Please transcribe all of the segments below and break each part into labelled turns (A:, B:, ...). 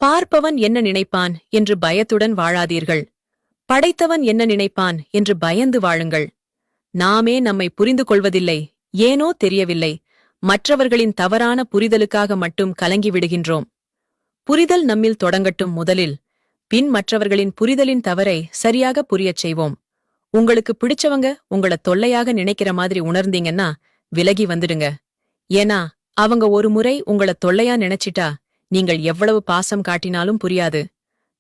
A: பார்ப்பவன் என்ன நினைப்பான் என்று பயத்துடன் வாழாதீர்கள். படைத்தவன் என்ன நினைப்பான் என்று பயந்து வாழுங்கள். நாமே நம்மை புரிந்து கொள்வதில்லை, ஏனோ தெரியவில்லை. மற்றவர்களின் தவறான புரிதலுக்காக மட்டும் கலங்கிவிடுகின்றோம். புரிதல் நம்மில் தொடங்கட்டும் முதலில், பின் மற்றவர்களின் புரிதலின் தவறை சரியாக புரியச் செய்வோம். உங்களுக்கு பிடிச்சவங்க உங்கள தொல்லையாக நினைக்கிற மாதிரி உணர்ந்தீங்கன்னா விலகி வந்துடுங்க. ஏனா அவங்க ஒரு முறை உங்கள தொல்லையா நினைச்சிட்டா நீங்கள் எவ்வளவு பாசம் காட்டினாலும் புரியாது.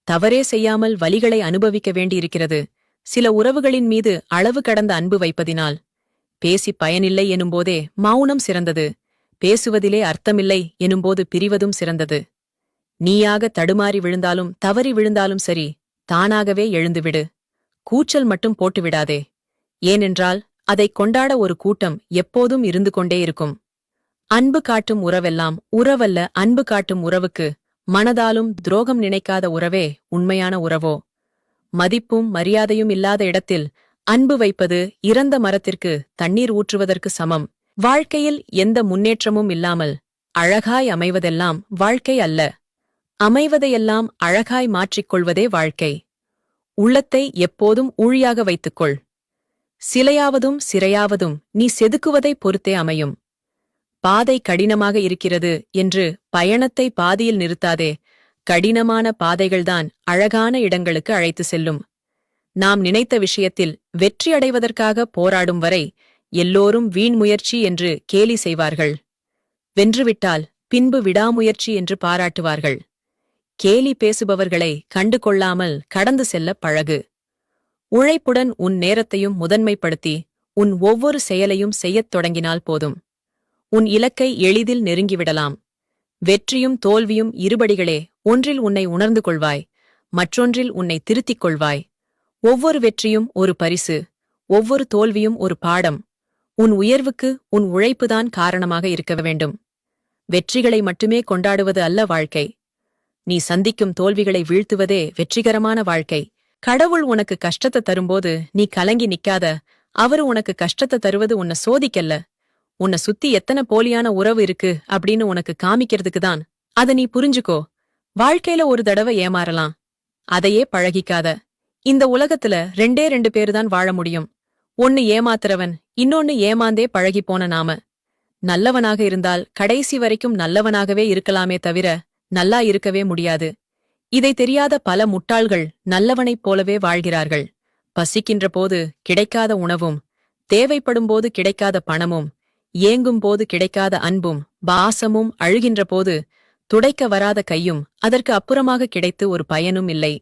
A: தவறே செய்யாமல் வலிகளை அனுபவிக்க வேண்டியிருக்கிறது சில உறவுகளின் மீது அளவு கடந்த அன்பு வைப்பதினால். பேசி பயனில்லை எனும்போதே மௌனம் சிறந்தது, பேசுவதிலே அர்த்தமில்லை எனும்போது பிரிவதும் சிறந்தது. நீயாக தடுமாறி விழுந்தாலும் தவறி விழுந்தாலும் சரி, தானாகவே எழுந்துவிடு. கூச்சல் மட்டும் போட்டுவிடாதே. ஏனென்றால் அதைக் கொண்டாட ஒரு கூட்டம் எப்போதும் இருந்து கொண்டே இருக்கும். அன்பு காட்டும் உறவெல்லாம் உறவல்ல. அன்பு காட்டும் உறவுக்கு மனதாலும் துரோகம் நினைக்காத உறவே உண்மையான உறவோ. மதிப்பும் மரியாதையும் இல்லாத இடத்தில் அன்பு வைப்பது இறந்த மரத்திற்கு தண்ணீர் ஊற்றுவதற்கு சமம். வாழ்க்கையில் எந்த முன்னேற்றமும் இல்லாமல் அழகாய் அமைவதெல்லாம் வாழ்க்கை அல்ல. அமைவதையெல்லாம் அழகாய் மாற்றிக்கொள்வதே வாழ்க்கை. உள்ளத்தை எப்போதும் ஊழியாக வைத்துக்கொள். சிலையாவதும் சிறையாவதும் நீ செதுக்குவதைப் பொறுத்தே அமையும். பாதை கடினமாக இருக்கிறது என்று பயணத்தை பாதியில் நிறுத்தாதே. கடினமான பாதைகள்தான் அழகான இடங்களுக்கு அழைத்து செல்லும். நாம் நினைத்த விஷயத்தில் வெற்றியடைவதற்காக போராடும் வரை எல்லோரும் வீண் முயற்சி என்று கேலி செய்வார்கள். வென்றுவிட்டால் பின்பு விடாமுயற்சி என்று பாராட்டுவார்கள். கேலி பேசுபவர்களை கண்டு கொள்ளாமல் கடந்து செல்ல பழகு. உழைப்புடன் உன் நேரத்தையும் முதன்மைப்படுத்தி உன் ஒவ்வொரு செயலையும் செய்யத் தொடங்கினால் போதும். உன் இலக்கை எளிதில் நெருங்கிவிடலாம். வெற்றியும் தோல்வியும் இருபடிகளே. ஒன்றில் உன்னை உணர்ந்து கொள்வாய், மற்றொன்றில் உன்னை திருத்திக் கொள்வாய். ஒவ்வொரு வெற்றியும் ஒரு பரிசு, ஒவ்வொரு தோல்வியும் ஒரு பாடம். உன் உயர்வுக்கு உன் உழைப்புதான் காரணமாக இருக்க வேண்டும். வெற்றிகளை மட்டுமே கொண்டாடுவது அல்ல வாழ்க்கை. நீ சந்திக்கும் தோல்விகளை வீழ்த்துவதே வெற்றிகரமான வாழ்க்கை. கடவுள் உனக்கு கஷ்டத்தை தரும்போது நீ கலங்கி நிக்காத. அவரு உனக்கு கஷ்டத்தை தருவது உன்னை சோதிக்கல்ல, உன்னை சுத்தி எத்தனை போலியான உறவு இருக்கு அப்படின்னு உனக்கு காமிக்கிறதுக்கு தான். அத நீ புரிஞ்சுக்கோ. வாழ்க்கையில ஒரு தடவை ஏமாறலாம், அதையே பழகிக்காத. இந்த உலகத்துல ரெண்டு பேருதான் வாழ முடியும். ஒன்னு ஏமாத்துறவன், இன்னொன்னு ஏமாந்தே பழகி போன நாம. நல்லவனாக இருந்தால் கடைசி வரைக்கும் நல்லவனாகவே இருக்கலாமே தவிர நல்லா இருக்கவே முடியாது. இதை தெரியாத பல முட்டாள்கள் நல்லவனைப் போலவே வாழ்கிறார்கள். பசிக்கின்ற போது கிடைக்காத உணவும், தேவைப்படும்போது கிடைக்காத பணமும், ஏங்கும் போது கிடைக்காத அன்பும் பாசமும், அழுகின்ற போது துடைக்க வராத கையும், அதற்கு அப்புறமாக கிடைத்து ஒரு பயனும் இல்லை.